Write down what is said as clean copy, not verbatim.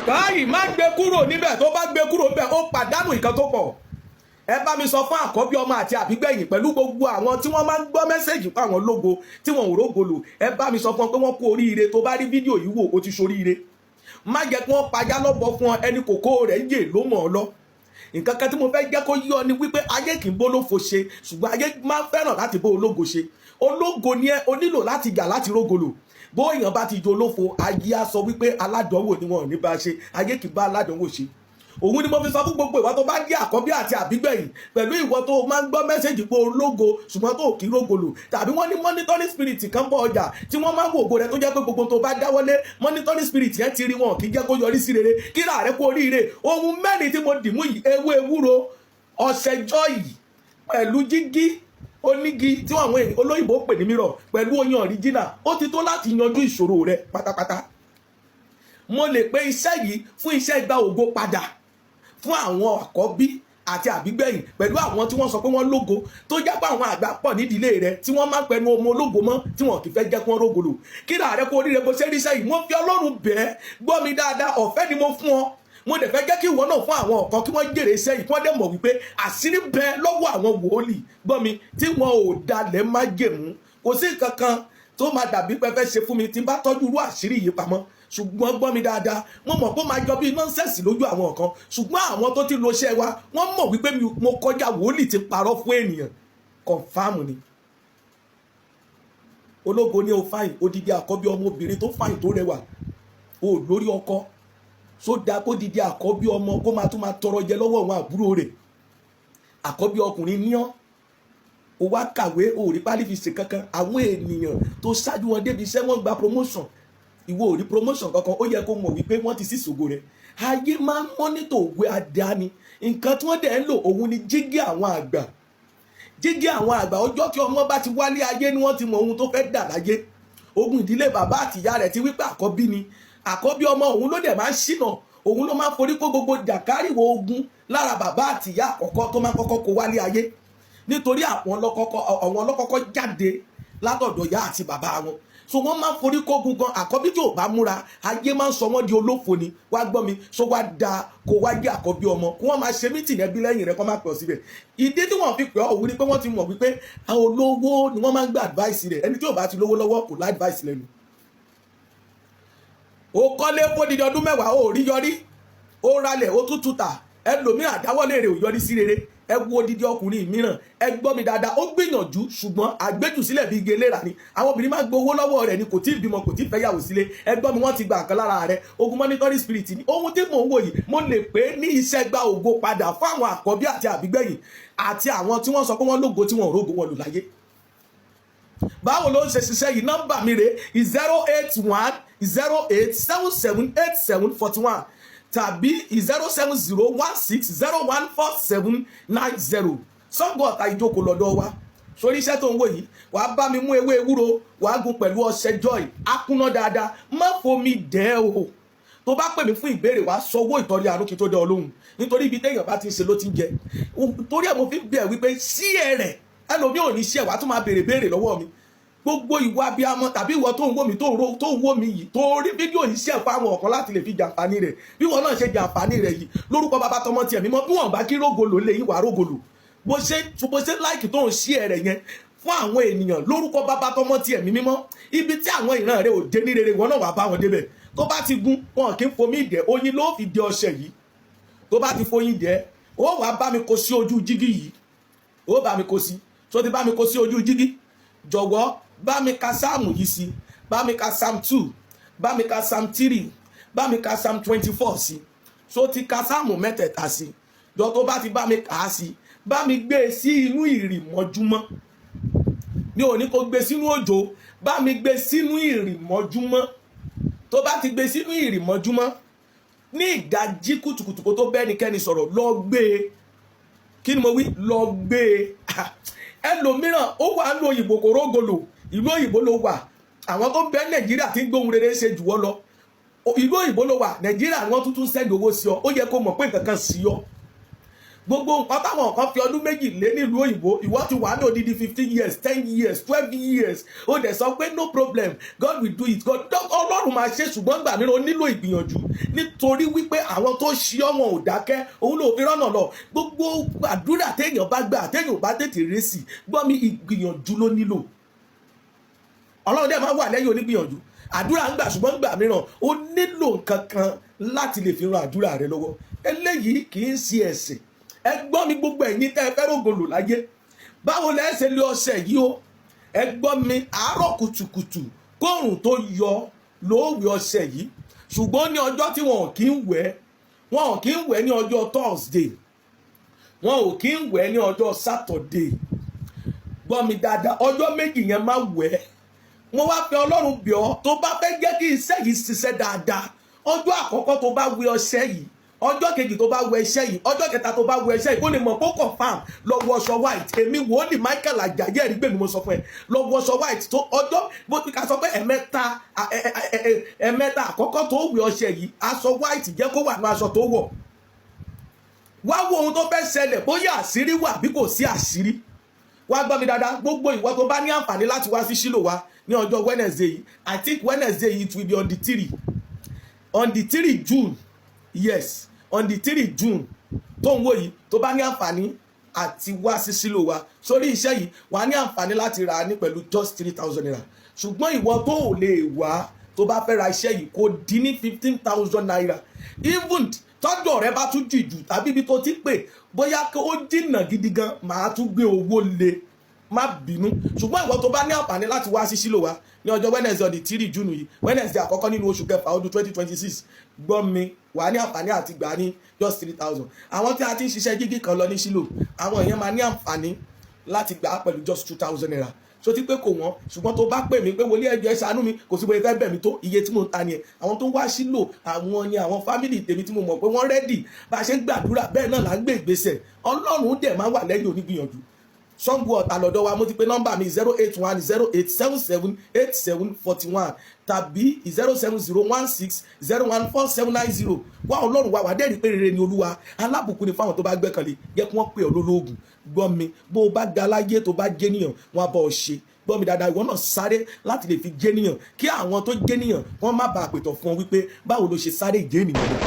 káyì má gbé kúrò níbẹ̀, tó bá gbé kúrò níbẹ̀ ó pàdánù nǹkan tó pọ̀. Ẹ bá mi sọ fún Àkọ́bí ọmọ àti Àbígbẹ̀yìn pẹ̀lú gbogbo àwọn tí wọ́n máa ń gbọ́ mẹ́sẹ̀jì fún àwọn lógo tí wọ́n ò rógolo. Ẹ bá mi sọ fún wọn pé wọ́n kú oríire. Tó bá rí fídíò yìí wò ó ti ṣoríire. Má jẹ́ kí wọ́n pajá lọ́bọ̀ fún ọ, ẹni kòkó rẹ̀ yè ló mọ̀ ọ́ lọ. Nǹkan kan tí mo fẹ́ jẹ́ kó yí ọ ni wípé ayé kì í bó lófo ṣe, ṣùgbọ́n ayé máa ń fẹ́ràn láti bó ológo ṣe. Ológo ni ẹ, o nílò láti jà láti rógolo. Bó èèyàn bá ti jo lófo, ayé á sọ wípé aládánwò ni wọn ò ní bá ṣe. Ayé kì í bá aládánwò ṣe. Òun ni mo fi sọ fún gbogbo ìwọ tó bá jẹ́ Àkọ́bí àti Àbígbẹ̀yìn pẹ̀lú ìwọ tó máa ń gbọ́ mẹ́sẹ̀jì pé ológo ṣùgbọ́n tó kì í rógolo, tàbí wọ́n ní monitoring spirit kan bọ̀ ọjà tí wọ́n máa ń wo ògo rẹ̀ tó jẹ́ pé gbogbo tó bá dáwọ́lé monitoring spirit yẹn ti rí wọn kì í jẹ́ kó yọrí sí rere. Kí láàrẹ kó oríire. Ohun mẹ́rin tí mo dì mú yìí, ewé ewúro, ọṣẹ joy pẹ̀lú jígí onígi tí àwọn olóyìnbó pè ní mirror pẹ̀lú oyin original, ó ti tó láti yanjú ìṣòro rẹ pátápátá. Mo lè pe iṣẹ́ yìí fún iṣẹ́ ìgbà ògo padà fún àwọn Àkọ́bí àti Àbígbẹ̀yìn pẹ̀lú àwọn tí wọ́n sọ pé wọ́n lógo, tó jẹ́ pé àwọn àgbà pọ̀ nídìílé rẹ̀ tí wọ́n máa ń pẹnu ọmọ ológo mọ́ tí wọ́n kì í fẹ́ jẹ́ kí wọ́n rógolo. Kí láàrẹ kó oríire bó ṣe rí iṣẹ́ yìí. Mo fi Ọlọ́run bẹ̀ẹ́, gbọ́ mi dáadáa, ọ̀fẹ́ ni mo fún ọ. Mo dẹ̀ fẹ́ jẹ́ kí ìwọ náà fún àwọn ọ̀kan kí wọ́n jèrè iṣẹ́ yìí, kí wọ́n dẹ̀ mọ̀ wípé àṣírí bẹ lọ́wọ́ àwọn wòlíì, gbọ́ mi, tí wọn ò dalẹ̀ májẹ̀mú. Kò sí nǹkan kan tó máa dàbí pé fẹ́ ṣe fún mi tí n bá tọ́jú irú àṣírí yìí pamọ́. Ṣùgbọ́n gbọ́ mi dáadáa, mo mọ̀ pé ó máa jọ bí nọ́ńsẹ̀sì lójú àwọn kan, ṣùgbọ́n àwọn tó ti lo iṣẹ́ wa wọ́n mọ̀ wípé mo kọjá wòlíì ti parọ́ fún ènìyàn. Kọ̀ǹfàmù ni. Ológo ni o fáyìn, odidi Àkọ́bí ọmọbìnrin tó fáyìn tó rẹwà, o lórí ọkọ, so dáa kó didi Àkọ́bí ọmọ kó máa tún máa tọrọ jẹ lọ́wọ́ àwọn àbúrò rẹ̀. Àkọ́bí ọkùnrin ní ọ́, o wá kàwé, o rí pálí fi ṣe kankan. Àwọn ènìyàn tó ṣáájú wọn débi iṣẹ́ wọn gba promotion, ìwọ ò rí promotion kankan. Ó yẹ kó mọ̀ wípé wọ́n ti sí ṣògo rẹ̀. Ayé máa ń mọ́nítò òwe àdáni. Nǹkan tí wọ́n dẹ̀ ń lò òun ni jígí àwọn àgbà. Jígí àwọn àgbà, ọjọ́ tí ọmọ bá ti wálé ayé ni wọ́n ti mọ ohun tó fẹ́ dà láyé. Ogun ìdílé bàbá àtìyá rẹ̀ ti wípé Àkọ́bí ni. Àkọ́bí ọmọ òun ló dẹ̀ máa ń ṣìnà, òun ló máa ń forí kó gbogbo jàkárìwò ogun lára bàbá àtìyá àkọ́kọ́ tó máa ń kọ́kọ́ kó wálé ayé. Nítorí àwọn ọlọ́kọ́kọ́ jáde látọ̀dọ̀ ìyá àti bàbá wọn. So wọ́n máa ń forí kó ogun gan. Àkọ́bí tí ò bá múra, ayé máa ń sọ wọ́n di olófo ni. Wá gbọ́ mi, so wá da kó wá jẹ́ Àkọ́bí ọmọ, kó wọ́n máa ṣe mítìnì ẹbí lẹ́yìn rẹ̀ kó máa pè ọ́ síbẹ̀. Ìdí tí wọ́n fi pè ọ́ òun ni pé wọ́n ti mọ̀ wípé àwọn olówó ni wọ́n máa ń gba advice rẹ̀. Ẹni tí ò bá ti lówó lọ́wọ́ kò lá advice lẹ́nu. O kọ́lé fódìdí ọdún mẹ́wàá, o rí yọrí, o ralẹ̀, o tún tuta, ẹlòmíràn àdáwọ́lé rẹ̀ ò yọrí sí rere. Ẹ wo odidi ọkùnrin mìíràn, ẹ gbọ́ mi dáadáa, ó gbìyànjú ṣùgbọ́n àgbéjù sílẹ̀ bí igi eléra ni. Àwọn obìnrin máa gbowó lọ́wọ́ rẹ̀ ni, kò tí ì bímọ, kò tí ì fẹ́ yàwó sílé. Ẹ gbọ́ mi, wọ́n ti gba nǹkan lára rẹ̀. Ogun monitoring spirit ni. Ohun tí mò ń wò yìí, mo lè pè é ní iṣẹ́ gba ògo padà fún àwọn Àkọ́bí àti Àbígbẹ̀yìn àti àwọn tí wọ́n sọ pé wọ́n lógo tí wọ́n rógo wọn lò láyé. Báwo ló ń ṣe ṣiṣẹ́ yìí? Nọ́mbà mi rè 08108778741 tàbí 07016014790. Sọ́ngọ̀ ọ̀tá ìjókòó lọ́dọ̀ wa. Sórí iṣẹ́ tó ń wò yìí, wàá bá mi mú ewé ewúro, wàá gún pẹ̀lú ọṣẹ joy, akúná dáadáa, má fomi dẹ́ o. Tó bá pè mí fún ìbéèrè, wàá sọ owó ìtọ́rí àrùn kí tó dé ọ lóhùn. Nítorí ibi téèyàn bá ti ń ṣe ló ti ń jẹ. Torí ẹ̀ mo fi bẹ̀ wípé sí ẹ rẹ̀, ẹlòmí ò ní ṣe wàá tún máa béèrè lọ́wọ́ mi. Gbogbo ìwà abiyamọ tàbí ìwọ tó ń wò mí tó ń wò mí yìí, tó rí fídíò yìí ṣe fún àwọn ọ̀kan láti lè fi jàǹfààní rẹ̀. Bí wọn náà ṣe jàǹfààní rẹ̀ yìí, lórúkọ bàbá tọmọ tiẹ̀ mímọ́, bí wọn bá kí rógolo lè yín wà rógolo. Bó ṣe láìkì tó ń ṣí ẹ̀rẹ̀ yẹn fún àwọn ènìyàn lórúkọ bàbá tọmọ tiẹ̀ mímọ́, ibi tí àwọn ìran rẹ̀ ò dé ní rere, wọn náà wà bá wọn débẹ̀. Tó bá ti gún, wọn kì í fomi dẹ̀, oyin ló fi dẹ ọṣẹ yìí. Tó bá ti foyin dẹ̀, ó wàá bá mi kó sí ojú jígí yìí. Ó bá mi kó sí. So ti bá mi kó sí ojú jígí, jọ̀wọ́ bá mi ka sáàmù yìí sí, bá mi ka psalm 2, bá mi ka psalm 3, bá mi ka psalm 24 sí. So ti ka sáàmù mẹ́tẹ̀ẹ̀ta sí. Jọ tó bá ti bá mi kà á sí, bá mi gbé sí inú ìrìmọ́júmọ́. Mi ò ní kó gbé sínú òjò, bá mi gbé sínú ìrìmọ́júmọ́. Tó bá ti gbé sínú ìrìmọ́júmọ́, ní ìdájí kùtùkùtù kó tó bẹ́nikẹ́ni sọ̀rọ̀, lọ gbé e. Kí ni mo wí? Lọ gbé e. Ẹlòmíràn ó wà ní òyìnbó kò rógolo, ìlú òyìnbó ló wà. Àwọn tó bẹ Nàìjíríà tí ń gbóhun rere ṣe jù wọ́ lọ. Ìlú òyìnbó ló wà, Nàìjíríà wọ́n tuntun sẹ́ndì owó sí ọ. Ó yẹ kó mọ̀ pé nǹkan kan sí ọ. gbogbo nǹkan táwọn kan fi ọdún méjì lé nílùú òyìnbó ìwọ ti wà ní odidi 15 years 10 years 12 years ó dẹ̀ sọ pé no problem God will do it God ọlọ́run máa ṣe ṣùgbọ́n gbà mí ó nílò ìgbìyànjú nítorí wípé àwọn tó ṣí ọmọ ò dákẹ́ òun ló fi rọ́nà lọ gbogbo àdúrà téèyàn bá gbà téèyàn bá tètè ré sí gbọ́ mi ìgbìyànjú ló nílò ọlọ́run dẹ̀ máa wà lẹ́yìn onígbìyànjú àdúrà ń gbà ṣùgbọ́n gbà mìíràn ó nílò nǹkan kan láti lè fi ran àdúrà rẹ lọ́wọ́ eléyìí kì í ṣe ẹ̀sìn ẹ gbọ́ mi gbogbo ẹ̀yin tẹ́ ẹ fẹ́ rògbòlò láyé báwo lẹ́ ṣe lé ọṣẹ yìí o ẹ gbọ́ mi àárọ̀ kùtùkùtù kóòrùn tó yọ lóòwì ọṣẹ yìí ṣùgbọ́n ní ọjọ́ tí wọn ò kí ń wẹ̀ wọn ò kí ń wẹ̀ ní ọjọ́ Thursday wọn ò kí ń wẹ̀ ní ọjọ́ Saturday gbọ́ mi dáadáa ọjọ́ méjì yẹn má wẹ̀ mo wá fẹ́ Ọlọ́run bẹ̀ ọ́ tó bá fẹ́ jẹ́ kí iṣẹ́ yìí ṣiṣẹ́ dáadáa ọjọ́ àkọ́kọ́ tó bá wẹ̀ ọṣẹ yìí ọjọ́ kejì tó bá wẹ̀ iṣẹ́ yìí ọjọ́ kẹta tó bá wẹ̀ iṣẹ́ yìí ó lè mọ̀ kó confam lọ wọ aṣọ white èmi wòlíì Michael Ajayi ẹ̀rí gbèmí mo sọ fún ẹ lọ wọ aṣọ white tó ọjọ́ bó ti ká sọ pé ẹ̀mẹ́ta àkọ́kọ́ tó wẹ̀ ọṣẹ yìí aṣọ white jẹ́ kó wà ní aṣọ tó wọ̀ wá wo ohun tó fẹ́ ṣẹlẹ̀ bóyá àṣírí wà bí kò sí àṣírí wá gbọ́ mi dáadáa gbogbo ìwọ tó bá ní àǹfààní láti wá sí Ṣílò wa ní ọjọ́ Wednesday yìí I think Wednesday yìí it will be on the 3 June yes on the 3 June tó ń wò yìí tó bá ní àǹfààní àti wá sí Ṣílò wa sórí iṣẹ́ yìí wà ní àǹfààní láti rà ní pẹ̀lú just 3,000 naira ṣùgbọ́n ìwọ tó ò lè wá tó bá fẹ́ ra iṣẹ́ yìí kò dín ní 15,000 naira even tọ́jọ́ rẹ bá tún jìjù tàbí ibi tó ti pè bóyá kí ó jìnnà gidi gan màá tún gbé owó lé má bínú ṣùgbọ́n ìwọ tó bá ní àǹfààní láti wá sí Ṣílò wa ní ọjọ́ Wednesday on the 3 June yìí Wednesday àkọ́kọ́ nínú oṣù kẹfà ọdún 2026 gbọ́ mi wà ní àǹfààní àti gbà ní just 3,000 àwọn tí a ti ń ṣiṣẹ́ jígí kan lọ ní Ṣílò àwọn èèyàn máa ní àǹfààní láti gbà pẹ̀lú just 2,000 naira so ti pé kò wọ́n ṣùgbọ́n tó bá pè mí pé wòlíì ẹjọ́ ẹ ṣàánú mi kò sí bóyá fẹ́ bẹ̀ mí tó iye tí mo ń ta ni ẹ̀ àwọn tó ń wá Ṣílò àwọn ni àwọn fámìlì tèmi tí mo mọ̀ pé wọ́n rẹ́dì bá a ṣe ń gbàdúrà bẹ́ẹ̀ náà là ń gbé ìgbésẹ̀ Ọlọ́run dẹ̀ máa wà lẹ́yìn onígbìyànjú Ṣàngó Ọ̀tà lọ́dọ̀ wa mo ti pe nọ́mbà mi 08108778741 tàbí 07016014790 wá Ọlọ́run wa wà dẹ́rìí pé rere ni Olúwa alábùkún ni fáwọn tó bá gbẹ́kànlé jẹ́ kí wọ́n pè ọ́ lólóògùn gbọ́ mi bó o bá ga láyé tó bá jẹ́nìyàn wọn á bá ọ ṣe gbọ́ mi dáadáa ìwọ náà sáré láti lè fi jẹ́nìyàn kí àwọn tó jẹ́nìyàn wọ́n má bàa pètọ̀ fún ọ wípé báwo ló ṣe sáré ìjẹ́nìyàn rẹ̀.